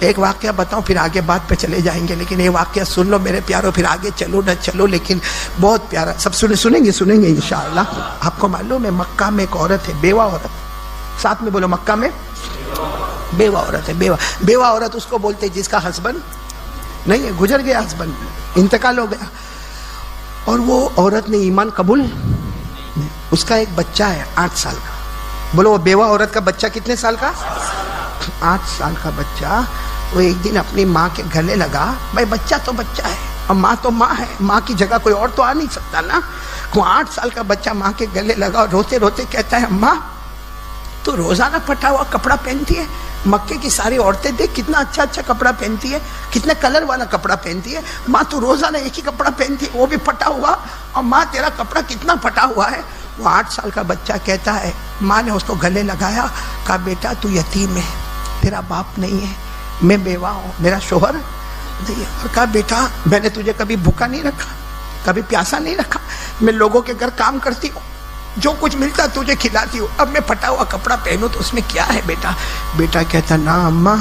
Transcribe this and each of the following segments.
ایک واقعہ بتاؤں پھر آگے بات پہ چلے جائیں گے، لیکن یہ واقعہ سن لو میرے پیاروں، پھر آگے چلو نہ چلو، لیکن بہت پیارا، سب سنیں گے انشاءاللہ۔ آپ کو معلوم ہے مکہ میں ایک عورت ہے، بیوہ عورت، ساتھ میں بولو، مکہ میں بیوہ عورت ہے، بیوہ عورت اس کو بولتے جس کا ہسبینڈ نہیں ہے، گزر گیا ہسبینڈ، انتقال ہو گیا، اور وہ عورت نے ایمان قبول، اس کا ایک بچہ ہے 8 سال کا، بولو وہ بیوہ عورت کا بچہ کتنے سال کا؟ 8 سال کا بچہ۔ وہ ایک دن اپنی ماں کے گلے لگا، بھائی بچہ تو بچہ ہے اور ماں تو ماں ہے، ماں کی جگہ کوئی اور تو آ نہیں سکتا نا۔ وہ 8 سال کا بچہ ماں کے گلے لگا اور روتے روتے کہتا ہے اماں تو روزانہ پھٹا ہوا کپڑا پہنتی ہے، مکے کی ساری عورتیں دیکھ کتنا اچھا اچھا کپڑا پہنتی ہے، کتنے کلر والا کپڑا پہنتی ہے، ماں تو روزانہ ایک ہی کپڑا پہنتی ہے وہ بھی پھٹا ہوا، اور ماں تیرا کپڑا کتنا پھٹا ہوا ہے۔ وہ 8 سال کا بچہ کہتا ہے، ماں نے اس کو گلے لگایا، کہا بیٹا تو یتیم ہے، تیرا باپ نہیں ہے، میں بیوہ ہوں، میرا شوہر نہیں ہے، اور کہا بیٹا میں نے تجھے کبھی بھوکا نہیں رکھا، کبھی پیاسا نہیں رکھا، میں لوگوں کے گھر کام کرتی ہوں، جو کچھ ملتا تجھے کھلاتی ہوں، اب میں پھٹا ہوا کپڑا پہنوں تو اس میں کیا ہے بیٹا؟ بیٹا کہتا نا اماں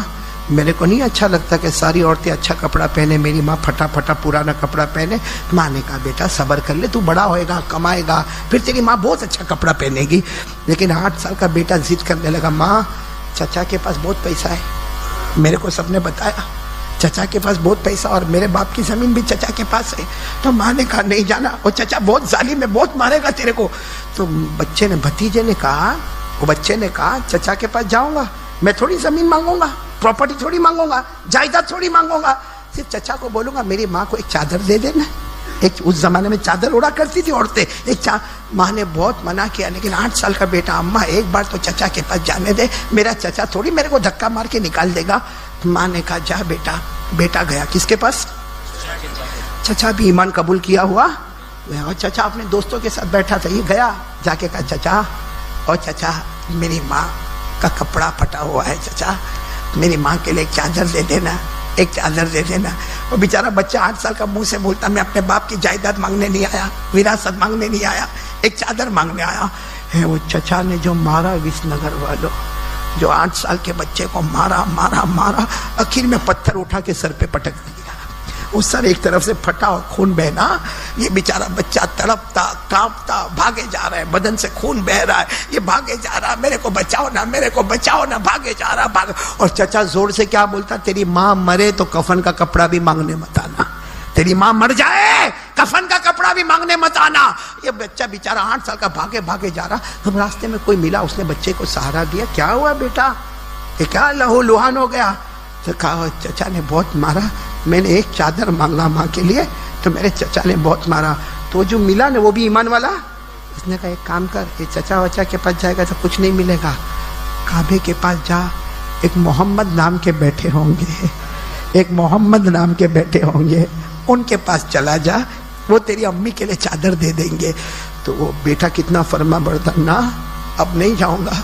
میرے کو نہیں اچھا لگتا کہ ساری عورتیں اچھا کپڑا پہنے، میری ماں پھٹا پھٹا پرانا کپڑا پہنے۔ ماں نے کہا بیٹا صبر کر لے، تو بڑا ہوئے گا کمائے گا پھر تیری ماں بہت اچھا کپڑا پہنے گی۔ لیکن 8 سال کا بیٹا ضد کرنے لگا، ماں چچا کے پاس بہت پیسہ ہے، میرے کو سب نے بتایا چچا کے پاس بہت پیسہ اور میرے باپ کی زمین بھی چچا کے پاس ہے۔ تو ماں نے کہا نہیں جانا، وہ چچا بہت ظالم ہے، بہت مارے گا تیرے کو۔ تو بھتیجے نے کہا، وہ بچے نے کہا چچا کے پاس جاؤں گا، میں تھوڑی زمین مانگوں گا، پراپرٹی تھوڑی مانگوں گا، جائیداد تھوڑی مانگوں گا، صرف چچا کو بولوں گا میری ماں کو ایک چادر دے دینا۔ ایک اس زمانے میں چادر اڑا کرتی تھی عورتیں، ماں نے بہت منع کیا، لیکن 8 سال کا بیٹا اماں ایک بار تو چچا کے پاس جانے دے، میرا چچا تھوڑی میرے کو دھکا مار کے نکال دے گا۔ ماں نے کہا جا بیٹا۔ بیٹا گیا کس کے پاس؟ چچا بھی ایمان قبول کیا ہوا، اور چچا اپنے دوستوں کے ساتھ بیٹھا تھا، یہ گیا جا کے کہا چچا، اور چچا میری ماں کا کپڑا پھٹا ہوا ہے، چچا میری ماں کے لیے ایک چادر دے دینا، ایک چادر دے دینا۔ وہ بیچارہ بچہ 8 سال کا منہ سے بولتا میں اپنے باپ کی جائیداد مانگنے نہیں آیا، وراثت مانگنے نہیں آیا، ایک چادر مانگنے آیا ہے۔ وہ چچا نے جو مارا وس نگر والوں، جو 8 سال کے بچے کو مارا مارا مارا، آخر میں پتھر اٹھا کے سر پہ پٹک دیا، اس سر ایک طرف سے پھٹا اور خون بہنا، یہ بیچارہ بچہ تڑپتا کانپتا بھاگے جا رہا ہے، بدن سے خون بہ رہا ہے، یہ بھاگے جا رہا، میرے کو بچاؤ نا، میرے کو بچاؤ نا، بھاگے جا رہا بھاگ۔ اور چچا زور سے کیا بولتا، تیری ماں مرے تو کفن کا کپڑا بھی مانگنے مت آنا، تیری ماں مر جائے کفن کا کپڑا بھی مانگنے مت آنا۔ یہ بچہ بیچارہ 8 سال کا بھاگے بھاگے جا رہا، ہم راستے میں کوئی ملا، اس نے بچے کو سہارا دیا، کیا ہوا بیٹا، یہ کیا لہو لہان ہو گیا؟ تو کہا چچا نے بہت مارا، میں نے ایک چادر مانگا ماں کے لیے تو میرے چچا نے بہت مارا، تو جو ملا نا وہ بھی ایمان والا، اس نے کہا ایک کام کر، یہ چچا وچا کے پاس جائے گا تو کچھ نہیں ملے گا، کعبے کے پاس جا، ایک محمد نام کے بیٹھے ہوں گے، ایک محمد نام کے بیٹھے ہوں گے، ان کے پاس چلا جا، وہ تیری امی کے لیے چادر دے دیں گے۔ تو وہ بیٹا کتنا فرما بردار، نا اب نہیں جاؤں گا،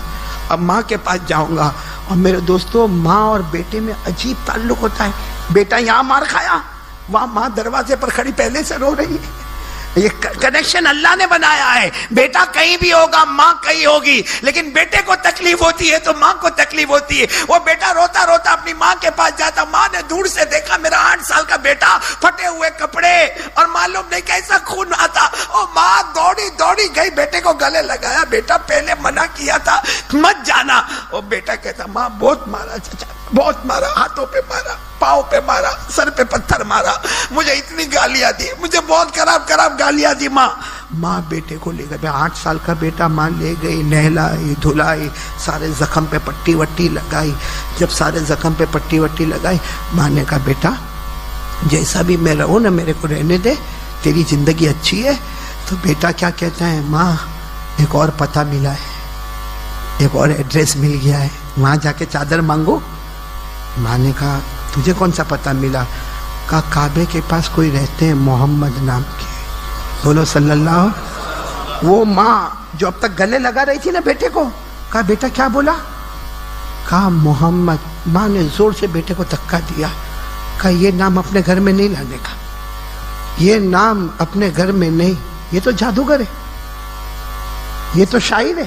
اب ماں کے پاس جاؤں گا۔ اور میرے دوستوں ماں اور بیٹے میں عجیب تعلق ہوتا ہے، بیٹا یہاں مار کھایا، وہاں ماں دروازے پر کھڑی پہلے سے رو رہی ہے، یہ کنیکشن اللہ نے بنایا ہے، بیٹا کہیں بھی ہوگا ماں کہیں ہوگی، لیکن بیٹے کو تکلیف ہوتی ہے تو ماں کو تکلیف ہوتی ہے۔ وہ بیٹا روتا روتا اپنی ماں کے پاس جاتا، ماں نے دور سے دیکھا میرا 8 سال کا بیٹا، پھٹے ہوئے کپڑے اور معلوم نہیں کیسا خون آتا، اور ماں دوڑی دوڑی گئی، بیٹے کو گلے لگایا، بیٹا پہلے منع کیا تھا مت جانا۔ اور بیٹا کہتا ماں بہت مارا چچا، بہت مارا، ہاتھوں پہ مارا، پاؤں پہ مارا، سر پہ پتھر مارا، مجھے اتنی گالیاں دی، مجھے بہت خراب گالیاں دی ماں۔ ماں بیٹے کو لے گئی، 8 سال کا بیٹا ماں لے گئی، نہلائی دھلائی، سارے زخم پہ پٹی وٹی لگائی۔ جب سارے زخم پہ پٹی وٹی لگائی، ماں نے کہا بیٹا جیسا بھی میں رہوں نا میرے کو رہنے دے، تیری زندگی اچھی ہے۔ تو بیٹا کیا کہتا ہے، ماں ایک اور پتہ ملا ہے، ایک اور ایڈریس مل گیا ہے، وہاں جا کے چادر مانگو۔ ماں نے کہا تجھے کون سا پتہ ملا؟ کہا کعبے کے پاس کوئی رہتے ہیں محمد نام کے، بولو صلی اللہ۔ وہ ماں جو اب تک گلے لگا رہی تھی نا بیٹے کو، کہا بیٹا کیا بولا؟ کہا محمد۔ ماں نے زور سے بیٹے کو دھکا دیا، کہا یہ نام اپنے گھر میں نہیں لانے کا، یہ نام اپنے گھر میں نہیں، یہ تو جادوگر ہے، یہ تو شاعر ہے،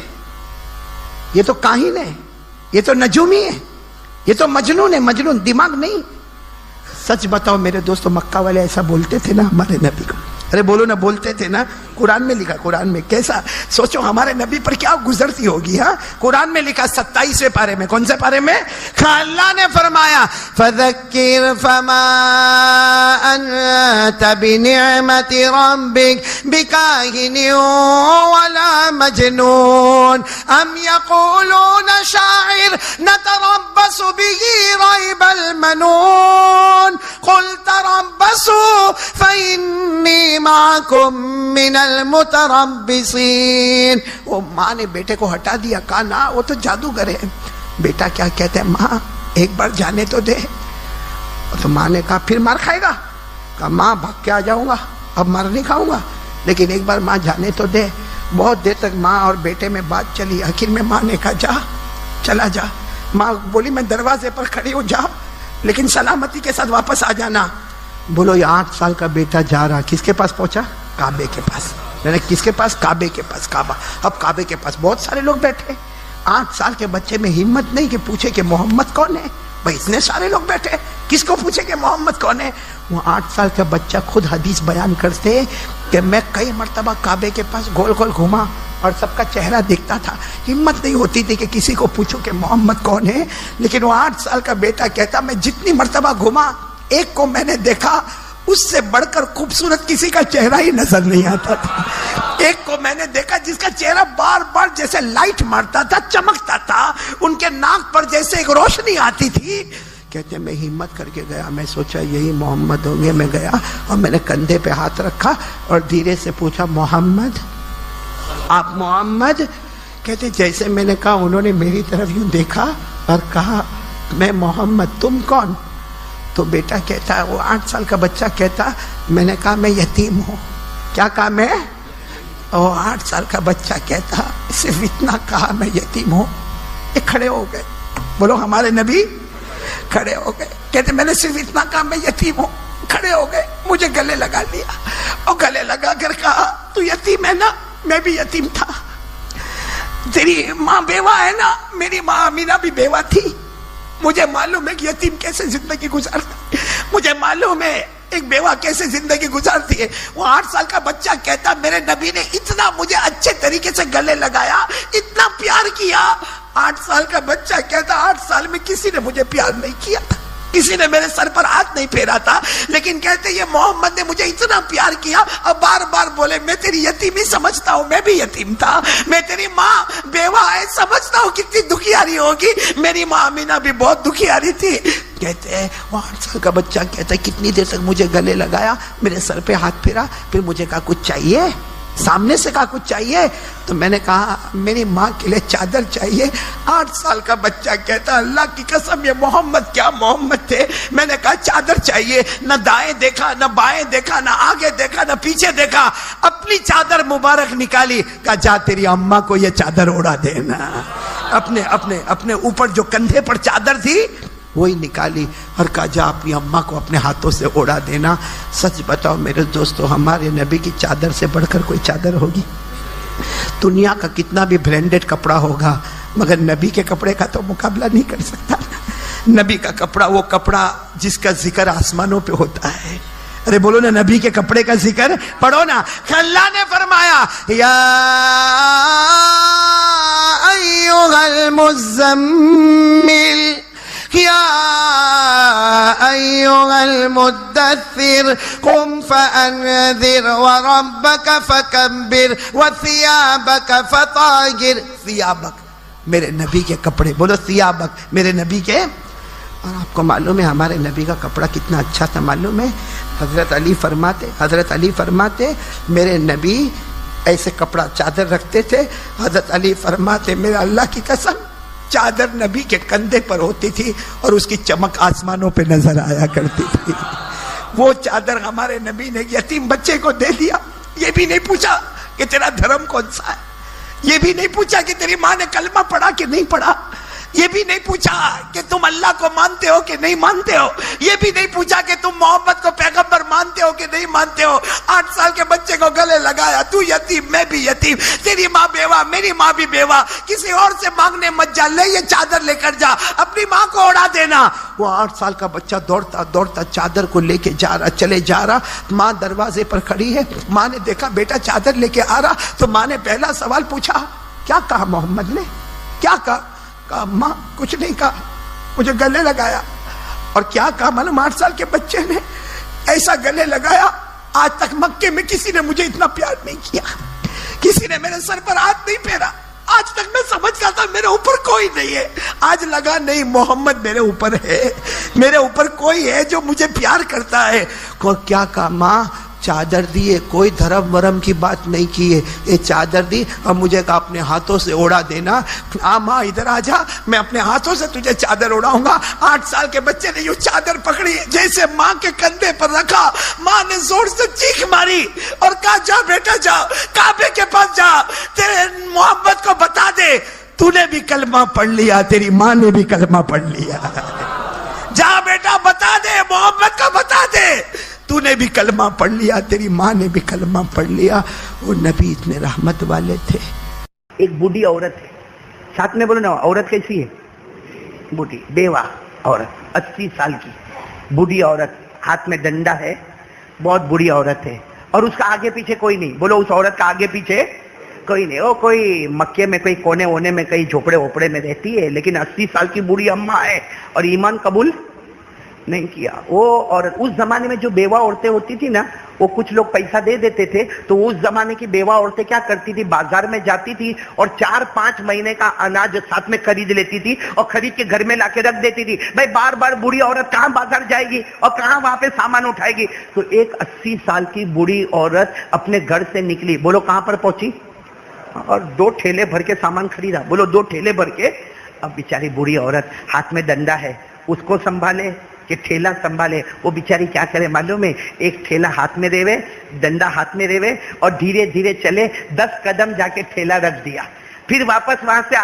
یہ تو کاہن ہے، یہ تو نجومی ہے، یہ تو مجنون ہے، مجنون، دماغ نہیں. سچ بتاؤ میرے دوستو، مکہ والے ایسا بولتے تھے نا ہمارے نبی کو؟ ارے بولو نا، بولتے تھے نا. قرآن میں لکھا، قرآن میں کیسا سوچو ہمارے نبی پر کیا گزرتی ہوگی. ہاں قرآن میں لکھا 27ویں پارے میں. کون سے پارے میں؟ اللہ نے فرمایا فذکر فما انت بنعمت ربک بکاہن ولا مجنون ام یقولون شاعر نتربص به ریب المنون قل تربصوا فإنی معکم من المتربصین. وہ ماں نے بیٹے کو ہٹا دیا، کہا نا وہ تو جادوگر ہے. بیٹا کیا کہتا ہے؟ ماں ایک بار جانے تو دے. تو ماں نے کہا پھر مار کھائے گا؟ کہا ماں بھاگ کے آ جاؤں گا، اب مار نہیں کھاؤں گا، لیکن ایک بار ماں جانے تو دے. بہت دیر تک ماں اور بیٹے میں بات چلی. آخر میں ماں نے کہا جا، چلا جا. ماں بولی میں دروازے پر کھڑی ہوں، جا لیکن سلامتی کے ساتھ واپس آ جانا. بولو یہ 8 سال کا بیٹا جا رہا، کس کے پاس پہنچا؟ کعبے کے پاس. میں نے کس کے پاس؟ کعبے کے پاس. کعبہ. اب کعبے کے پاس بہت سارے لوگ بیٹھے. 8 سال کے بچے میں ہمت نہیں کہ پوچھے کہ محمد کون ہے. بھائی اتنے سارے لوگ بیٹھے، کس کو پوچھے کہ محمد کون ہے؟ وہ 8 سال کا بچہ خود حدیث بیان کرتے کہ میں کئی مرتبہ کعبے کے پاس گول گول گھوما اور سب کا چہرہ دیکھتا تھا. ہمت نہیں ہوتی تھی کہ کسی کو پوچھو کہ محمد کون ہے. لیکن وہ 8 سال کا بیٹا کہتا میں جتنی مرتبہ گھوما ایک کو میں نے دیکھا اس سے بڑھ کر خوبصورت کسی کا چہرہ ہی نظر نہیں آتا تھا. ایک کو میں نے دیکھا جس کا چہرہ بار بار جیسے لائٹ مارتا تھا، چمکتا تھا، ان کے ناک پر جیسے ایک روشنی آتی تھی. کہتے میں ہمت کر کے گیا، میں سوچا یہی محمد ہوں گے. میں گیا اور میں نے کندھے پہ ہاتھ رکھا اور دھیرے سے پوچھا محمد، آپ محمد؟ کہتے جیسے میں نے کہا انہوں نے میری طرف یوں دیکھا اور کہا میں محمد، تم کون؟ تو بیٹا کہتا ہے، وہ 8 سال کا بچہ کہتا میں نے کہا میں یتیم ہوں. کیا کہا میں؟ وہ 8 سال کا بچہ کہتا صرف اتنا کہا میں یتیم ہوں. یہ کھڑے ہو گئے. بولو ہمارے نبی کھڑے ہو گئے. کہتے میں نے صرف اتنا کہا میں یتیم ہوں. کھڑے ہو گئے، مجھے گلے لگا لیا اور گلے لگا کر کہا تو یتیم ہے نا؟ میں بھی یتیم تھا. تیری ماں بیوہ ہے نا؟ میری ماں آمینہ بھی بیوہ تھی. مجھے معلوم ہے کہ یتیم کیسے زندگی گزارتا ہے، مجھے معلوم ہے ایک بیوہ کیسے زندگی گزارتی ہے. وہ 8 سال کا بچہ کہتا میرے نبی نے اتنا مجھے اچھے طریقے سے گلے لگایا، اتنا پیار کیا. 8 سال کا بچہ کہتا 8 سال میں کسی نے مجھے پیار نہیں کیا تھا، کسی نے میرے سر پر ہاتھ نہیں پھیرا تھا، لیکن کہتے یہ محمد نے مجھے اتنا پیار کیا. اور بار بار بولے میں تیری یتیمی سمجھتا ہوں، میں بھی یتیم تھا. میں تیری ماں بیوہ ہے، سمجھتا ہوں کتنی دکھیاری ہوگی. میری ماں آمینہ بھی بہت دکھیاری تھی. کہتے ہیں وہ 8 سال کا بچہ کہتا ہے کتنی دیر تک مجھے گلے لگایا، میرے سر پہ ہاتھ پھیرا، پھر مجھے کہا کچھ چاہیے؟ سامنے سے کہا کچھ چاہیے؟ تو میں نے کہا میری ماں کے لیے چادر چاہیے. 8 سال کا بچہ کہتا اللہ کی قسم یہ محمد کیا محمد تھے. میں نے کہا چادر چاہیے. نہ دائیں دیکھا، نہ بائیں دیکھا، نہ آگے دیکھا، نہ پیچھے دیکھا. اپنی چادر مبارک نکالی، کہا جا تیری اماں کو یہ چادر اڑا دینا. اپنے اوپر جو کندھے پر چادر تھی وہی نکالی اور کہا جا اپنی اماں کو اپنے ہاتھوں سے اڑا دینا. سچ بتاؤ میرے دوستو، ہمارے نبی کی چادر سے بڑھ کر کوئی چادر ہوگی؟ دنیا کا کتنا بھی برانڈڈ کپڑا ہوگا مگر نبی کے کپڑے کا تو مقابلہ نہیں کر سکتا. نبی کا کپڑا وہ کپڑا جس کا ذکر آسمانوں پہ ہوتا ہے. ارے بولو نا نبی کے کپڑے کا ذکر پڑھو نا. اللہ نے فرمایا یا ایھا المزمل یا ایھا المدثر قم فانذر وربک فکبر وثیابک فطہر. ثیابک میرے نبی کے کپڑے، بولو ثیابک میرے نبی کے. اور آپ کو معلوم ہے ہمارے نبی کا کپڑا کتنا اچھا تھا معلوم ہے؟ حضرت علی فرماتے میرے نبی ایسے کپڑا چادر رکھتے تھے. حضرت علی فرماتے میرے اللہ کی قسم چادر نبی کے کندھے پر ہوتی تھی اور اس کی چمک آسمانوں پہ نظر آیا کرتی تھی. وہ چادر ہمارے نبی نے یتیم بچے کو دے دیا. یہ بھی نہیں پوچھا کہ تیرا دھرم کون سا ہے، یہ بھی نہیں پوچھا کہ تیری ماں نے کلمہ پڑھا کہ نہیں پڑھا. یہ بھی نہیں پوچھا کہ تم اللہ کو مانتے ہو کہ نہیں مانتے ہو، یہ بھی نہیں پوچھا کہ تم محمد کو پیغمبر مانتے ہو کہ نہیں مانتے ہو۔ 8 سال کے بچے کو گلے لگایا، تو یتیم میں بھی یتیم، تیری ماں بیوہ میری ماں بھی بیوہ، کسی اور سے مانگنے مت جا، لے یہ چادر لے کر جا، اپنی ماں کو اڑا دینا۔ وہ 8 سال کا بچہ دوڑتا دوڑتا چادر کو لے کے جا رہا، چلے جا رہا، ماں دروازے پر کھڑی ہے۔ ماں نے دیکھا بیٹا چادر لے کے آ رہا، تو ماں نے پہلا سوال پوچھا، کیا کہا محمد نے؟ کیا کہا؟ کہا ماں کچھ نہیں کہا، مجھے گلے لگایا۔ اور کیا کہا معلوم؟ 8 سال کے بچے نے ایسا گلے لگایا، آج تک مکے میں کسی نے مجھے اتنا پیار نہیں کیا، کسی نے میرے سر پر ہاتھ نہیں پھیرا، آج تک میں سمجھتا تھا میرے اوپر کوئی نہیں ہے، آج لگا نہیں محمد میرے اوپر ہے، میرے اوپر کوئی ہے جو مجھے پیار کرتا ہے۔ اور کیا کہا؟ ماں چادر دی ہے، کوئی دھرم ورم کی بات نہیں کی ہے، یہ چادر دی اور مجھے کہا اپنے ہاتھوں سے اڑا دینا۔ ماں ادھر آ جا، میں اپنے ہاتھوں سے تجھے چادر اڑاؤں گا۔ 8 سال کے بچے نے یوں چادر پکڑی، جیسے ماں کے کندھے پر رکھا، ماں نے زور سے چیخ ماری اور کہا جا بیٹا جا، کعبے کے پاس جا، تیرے محمد کو بتا دے تو نے بھی کلمہ پڑھ لیا، تیری ماں نے بھی کلمہ پڑھ لیا، جا بیٹا بتا دے، محمد کو بتا دے تو نے بھی کلمہ پڑھ لیا، تیری ماں نے بھی کلمہ پڑھ لیا۔ وہ نبی اتنے رحمت والے تھے۔ ایک بوڑھی عورت ہے، ساتھ میں بولو نا، عورت کیسی ہے؟ بوڑھی بیوہ عورت، 80 سال کی بوڑھی عورت، ہاتھ میں ڈنڈا ہے، بہت بوڑھی عورت ہے، اور اس کا آگے پیچھے کوئی نہیں۔ بولو اس عورت کا آگے پیچھے کوئی نہیں، وہ کوئی مکے میں کوئی کونے وونے میں کئی جھوپڑے ووپڑے میں رہتی ہے، لیکن 80 سال کی بوڑھی اماں ہے اور ایمان قبول نہیں کیا۔ وہ اور اس زمانے میں جو بیوہ عورتیں ہوتی تھی نا، وہ کچھ لوگ پیسہ دے دیتے تھے تو اس زمانے کی بیوہ عورتیں کیا کرتی تھی، بازار میں جاتی تھی اور 4-5 مہینے کا اناج ساتھ میں خرید لیتی تھی اور خرید کے گھر میں لا کے رکھ دیتی تھی۔ بھائی بار بار بوڑھی عورت کہاں بازار جائے گی اور کہاں وہاں پہ سامان اٹھائے گی؟ تو ایک 80 سال کی بوڑھی عورت اپنے گھر سے نکلی، بولو کہاں پر پہنچی؟ اور 2 ٹھیلے بھر کے سامان خریدا، بولو 2 ٹھیلے بھر کے۔ اب بیچاری بوڑھی عورت ہاتھ میں ڈنڈا ہے، اس کو سنبھالے کہ ٹھیلا سنبھالے؟ وہ بیچاری کیا کرے معلوم ہے؟ ایک ٹھیلا ہاتھ میں رہے، ڈنڈا ہاتھ میں رہے اور دھیرے دھیرے چلے، 10 قدم جا کے ٹھیلا رکھ دیا، پھر واپس وہاں سے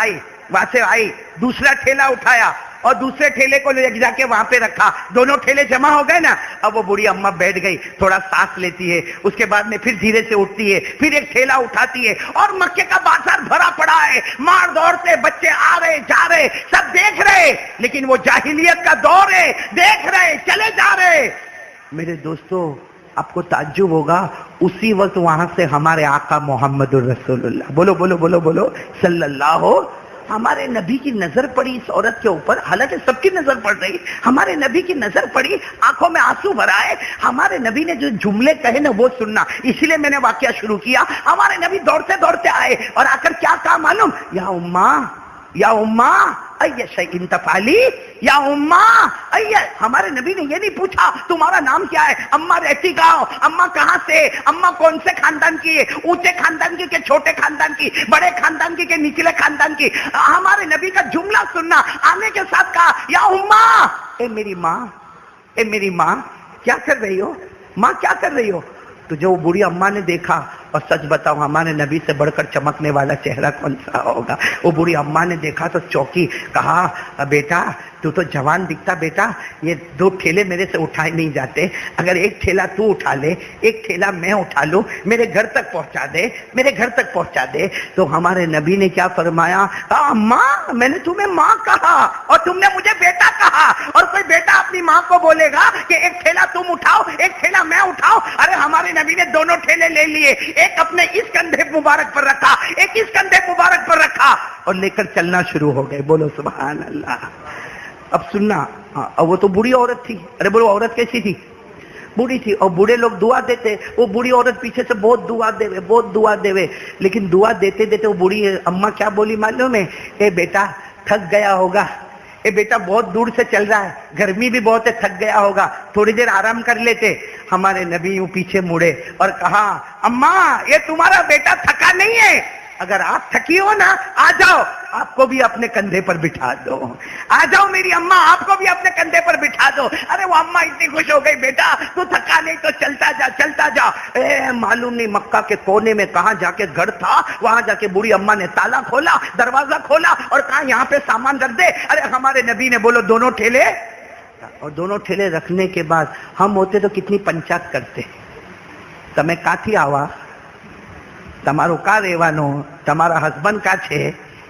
آئی، دوسرا ٹھیلا اٹھایا اور دوسرے ٹھیلے کو لے جا کے وہاں پہ رکھا، دونوں ٹھیلے جمع ہو گئے نا۔ اب وہ بوڑھی اماں بیٹھ گئی، تھوڑا سانس لیتی ہے، اس کے بعد میں پھر دھیرے سے اٹھتی ہے، پھر ایک ٹھیلا اٹھاتی ہے، اور مکے کا بازار بھرا پڑا ہے، مار دوڑتے بچے آ رہے جا رہے، سب دیکھ رہے، لیکن وہ جاہلیت کا دور ہے، دیکھ رہے چلے جا رہے۔ میرے دوستو آپ کو تعجب ہوگا، اسی وقت وہاں سے ہمارے آقا محمد الرسول اللہ، بولو بولو بولو بولو صلی اللہ ہو، ہمارے نبی کی نظر پڑی اس عورت کے اوپر، حالانکہ سب کی نظر پڑ رہی، ہمارے نبی کی نظر پڑی، آنکھوں میں آنسو بھرا ہے۔ ہمارے نبی نے جو جملے کہے نا وہ سننا، اسی لیے میں نے واقعہ شروع کیا۔ ہمارے نبی دوڑتے دوڑتے آئے اور آ کر کیا کہا معلوم؟ یا اماں، یا اماں ای شیء تفعلی، یا اماں ای۔ ہمارے نبی نے یہ نہیں پوچھا تمہارا نام کیا ہے، اماں رہتی کہاں، اماں کہاں سے، اماں کون سے خاندان کی ہے، اونچے خاندان کی کہ چھوٹے خاندان کی، بڑے خاندان کی کہ نچلے خاندان کی۔ ہمارے نبی کا جملہ سننا، آنے کے ساتھ کہا یا اماں، اے میری ماں، اے میری ماں کیا کر رہی ہو، ماں کیا کر رہی ہو؟ تو جو بوڑھی اماں نے دیکھا، اور سچ بتاؤ ہمارے نبی سے بڑھ کر چمکنے والا چہرہ کون سا ہوگا؟ وہ بوڑھی اماں نے دیکھا تو چوکی، کہا بیٹا تو جوان دکھتا بیٹا، یہ 2 ٹھیلے میرے سے اٹھائے نہیں جاتے، اگر ایک ٹھیلا تو اٹھا لے، ایک ٹھیلا میں اٹھا لوں، میرے گھر تک پہنچا دے، میرے گھر تک پہنچا دے۔ تو ہمارے نبی نے کیا فرمایا؟ ماں میں نے تمہیں ماں کہا اور تم نے مجھے بیٹا کہا، اور کوئی بیٹا اپنی ماں کو بولے گا کہ ایک ٹھیلا تم اٹھاؤ ایک ٹھیلا میں اٹھاؤ؟ ارے ہمارے نبی نے دونوں ٹھیلے لے لیے، ایک اپنے اس کندھے مبارک پر رکھا، ایک اس کندھے مبارک پر رکھا، اور لے کر چلنا شروع ہو گئے، بولو سبحان اللہ۔ اب سننا، وہ تو بوڑھی عورت تھی، ارے بولو عورت کیسی تھی؟ بوڑھی تھی، اور بوڑھے لوگ دعا دیتے، وہ بوڑھی عورت پیچھے سے بہت دعا دے، لیکن دعا دیتے دیتے وہ بوڑھی اماں کیا بولی معلوم ہے؟ اے بیٹا تھک گیا ہوگا، اے بیٹا بہت دور سے چل رہا ہے، گرمی بھی بہت ہے، تھک گیا ہوگا، تھوڑی دیر آرام کر لیتے۔ ہمارے نبی یوں پیچھے مڑے اور کہا اماں یہ تمہارا بیٹا تھکا نہیں ہے، اگر آپ تھکی ہو نا آ جاؤ، آپ کو بھی اپنے کندھے پر بٹھا دو، آ جاؤ میری اماں آپ کو بھی اپنے کندھے پر بٹھا بتا دو. ارے وہ اما اتنی خوش ہو گئی, بیٹا تو تھکا نہیں تو چلتا جا چلتا جا. معلوم نہیں مکہ کے کونے میں کہاں جا کے گھر تھا, وہاں جا کے بوڑھی اما نے تالا کھولا, دروازہ کھولا اور کہا یہاں پہ سامان رکھ دے. ارے ہمارے نبی نے بولو دونوں ٹھیلے, اور دونوں ٹھیلے رکھنے کے بعد ہم ہوتے تو کتنی پنچات کرتے. તમે કાથી આવા, તમારું કા રહેવાનું, તમારા હસબન્ડ કા છે,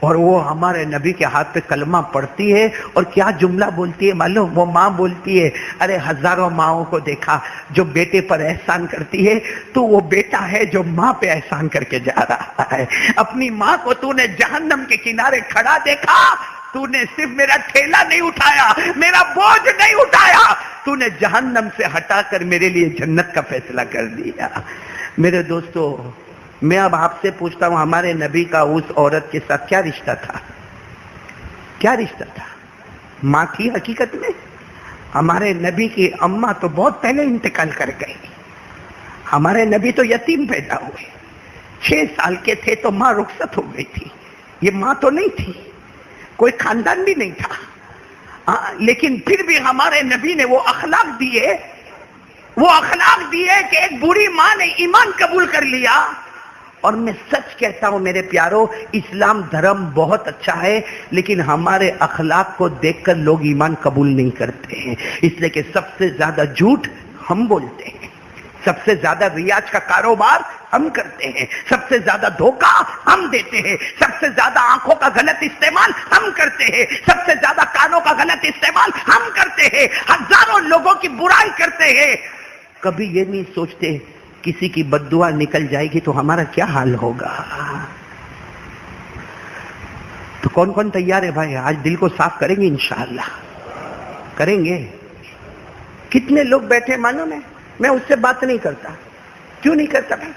اور وہ ہمارے نبی کے ہاتھ پہ کلمہ پڑھتی ہے اور کیا جملہ بولتی ہے معلوم؟ وہ ماں بولتی ہے ارے ہزاروں ماؤں کو دیکھا جو بیٹے پر احسان کرتی ہے، تو وہ بیٹا ہے جو ماں پہ احسان کر کے جا رہا ہے۔ اپنی ماں کو تو نے جہنم کے کنارے کھڑا دیکھا، تو نے صرف میرا ٹھیلا نہیں اٹھایا، میرا بوجھ نہیں اٹھایا، تو نے جہنم سے ہٹا کر میرے لیے جنت کا فیصلہ کر دیا۔ میرے دوستو، میں اب آپ سے پوچھتا ہوں، ہمارے نبی کا اس عورت کے ساتھ کیا رشتہ تھا؟ کیا رشتہ تھا؟ ماں تھی حقیقت میں؟ ہمارے نبی کی اماں تو بہت پہلے انتقال کر گئی، ہمارے نبی تو یتیم پیدا ہوئے، 6 سال کے تھے تو ماں رخصت ہو گئی تھی۔ یہ ماں تو نہیں تھی، کوئی خاندان بھی نہیں تھا، لیکن پھر بھی ہمارے نبی نے وہ اخلاق دیے، وہ اخلاق دیے کہ ایک بری ماں نے ایمان قبول کر لیا۔ اور میں سچ کہتا ہوں میرے پیارو، اسلام دھرم بہت اچھا ہے، لیکن ہمارے اخلاق کو دیکھ کر لوگ ایمان قبول نہیں کرتے ہیں، اس لیے کہ سب سے زیادہ جھوٹ ہم بولتے ہیں، سب سے زیادہ ریاض کا کاروبار ہم کرتے ہیں، سب سے زیادہ دھوکہ ہم دیتے ہیں، سب سے زیادہ آنکھوں کا غلط استعمال ہم کرتے ہیں، سب سے زیادہ کانوں کا غلط استعمال ہم کرتے ہیں، ہزاروں لوگوں کی برائی کرتے ہیں۔ کبھی یہ نہیں سوچتے کسی کی بد دعا نکل جائے گی تو ہمارا کیا حال ہوگا؟ تو کون کون تیار ہے بھائی؟ آج دل کو صاف کریں گے انشاءاللہ، کریں گے؟ کتنے لوگ بیٹھے معلوم ہے؟ میں اس سے بات نہیں کرتا۔ کیوں نہیں کرتا بھائی؟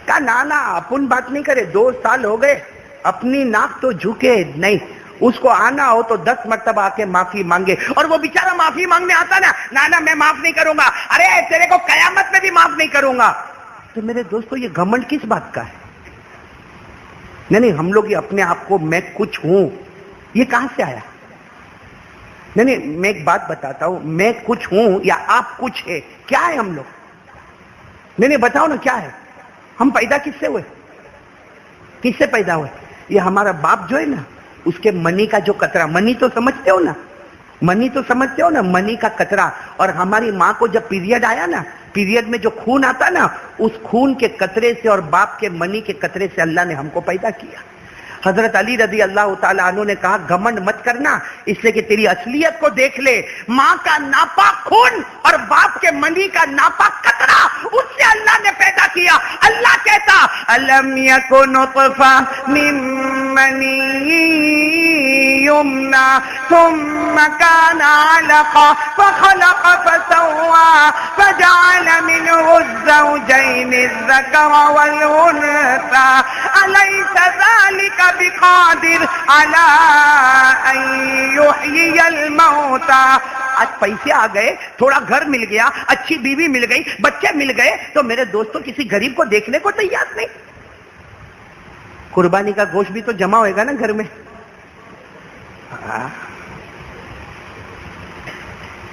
کہا نانا اپن بات نہیں کرے، 2 سال ہو گئے، اپنی ناک تو جھکے نہیں، اس کو آنا ہو تو 10 مرتبہ آ کے معافی مانگے، اور وہ بیچارہ معافی مانگنے آتا نا، نانا میں معاف نہیں کروں گا، ارے تیرے کو قیامت میں بھی معاف نہیں کروں گا۔ تو میرے دوستو یہ گھمنڈ کس بات کا ہے؟ نہیں، ہم لوگ یہ اپنے آپ کو میں کچھ ہوں، یہ کہاں سے آیا؟ نہیں، میں ایک بات بتاتا ہوں، میں کچھ ہوں یا آپ کچھ ہے، کیا ہے ہم لوگ؟ نہیں بتاؤ نا کیا ہے؟ ہم پیدا کس سے ہوئے؟ کس سے پیدا ہوئے؟ یہ ہمارا باپ جو ہے نا، اس کے منی کا جو قطرہ، منی تو سمجھتے ہو نا، منی تو سمجھتے ہو نا، منی کا قطرہ، اور ہماری ماں کو جب پیریڈ آیا نا، پیریڈ میں جو خون آتا نا، اس خون کے قطرے سے اور باپ کے منی کے قطرے سے اللہ نے ہم کو پیدا کیا۔ حضرت علی رضی اللہ تعالیٰ عنہ نے کہا گھمنڈ مت کرنا، اس لیے کہ تیری اصلیت کو دیکھ لے، ماں کا ناپاک خون اور باپ کے منی کا ناپاک قطرہ، اس سے اللہ نے پیدا کیا۔ اللہ کہتا الم یکن نطفہ من منی یمنا ثم کان علقہ فخلق فسوى فجعل منه الزوجین الذکر والانثى الیس ذلک بقادر علی ان یحیی الموتى۔ آج پیسے آ گئے، تھوڑا گھر مل گیا، اچھی بیوی مل گئی، بچے مل گئے، تو میرے دوستوں کسی غریب کو دیکھنے کو تیار نہیں۔ قربانی کا گوشت بھی تو جمع ہوئے گا نا گھر میں۔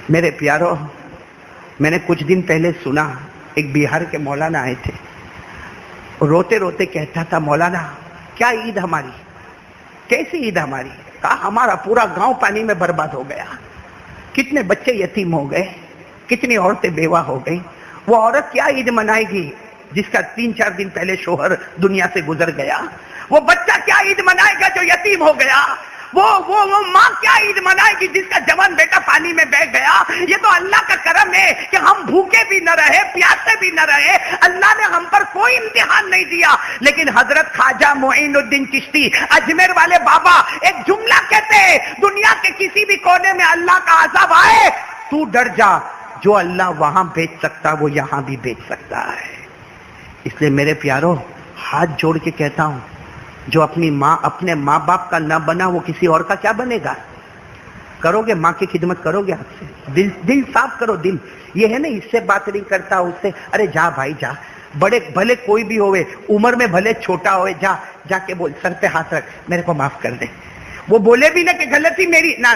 میرے پیارو، میں نے کچھ دن پہلے سنا ایک بہار کے مولانا آئے تھے، روتے روتے کہتا تھا مولانا کیا عید ہماری، کیسی عید ہماری؟ کہا ہمارا پورا گاؤں پانی میں برباد ہو گیا، کتنے بچے یتیم ہو گئے، کتنی عورتیں بیوہ ہو گئی۔ وہ عورت کیا عید منائے گی جس کا 3-4 دن پہلے شوہر دنیا سے گزر گیا؟ وہ بچہ کیا عید منائے گا جو یتیم ہو گیا؟ وہ ماں کیا عید منائے گی جس کا جوان بیٹا پانی میں بہ گیا؟ یہ تو اللہ کا کرم ہے کہ ہم بھوکے بھی نہ رہے، پیاسے بھی نہ رہے، اللہ نے ہم پر کوئی امتحان نہیں دیا۔ لیکن حضرت خواجہ معین الدین چشتی اجمیر والے بابا ایک جملہ کہتے ہیں، دنیا کے کسی بھی کونے میں اللہ کا عذاب آئے تو ڈر جا، جو اللہ وہاں بیچ سکتا وہ یہاں بھی بیچ سکتا ہے۔ اس لیے میرے پیارو ہاتھ جوڑ کے کہتا ہوں، جو اپنی ماں اپنے ماں باپ کا نہ بنا وہ کسی اور کا کیا بنے گا؟ کرو گے ماں کی خدمت، کرو گے آپ سے، دل صاف کرو دل۔ یہ ہے نا اس سے بات نہیں کرتا، اس سے ارے جا بھائی جا، بڑے بھلے کوئی بھی ہوئے، عمر میں بھلے چھوٹا ہوئے، جا کے بول، سر پہ ہاتھ رکھ، میرے کو معاف کر دے۔ وہ بولے بھی نہ کہ غلطی میری، نہ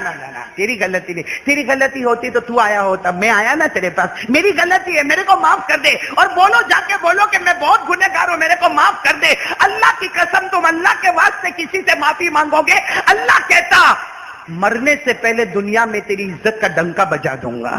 تیری غلطی نہیں، تیری غلطی ہوتی تو آیا ہوتا، میں آیا نا تیرے پاس، میری غلطی ہے، میرے کو معاف کر دے۔ اور بولو، جا کے بولو کہ میں بہت گنہگار ہوں، میرے کو معاف کر دے۔ اللہ کی قسم تم اللہ کے واسطے کسی سے معافی مانگو گے، اللہ کہتا مرنے سے پہلے دنیا میں تیری عزت کا ڈنکا بجا دوں گا۔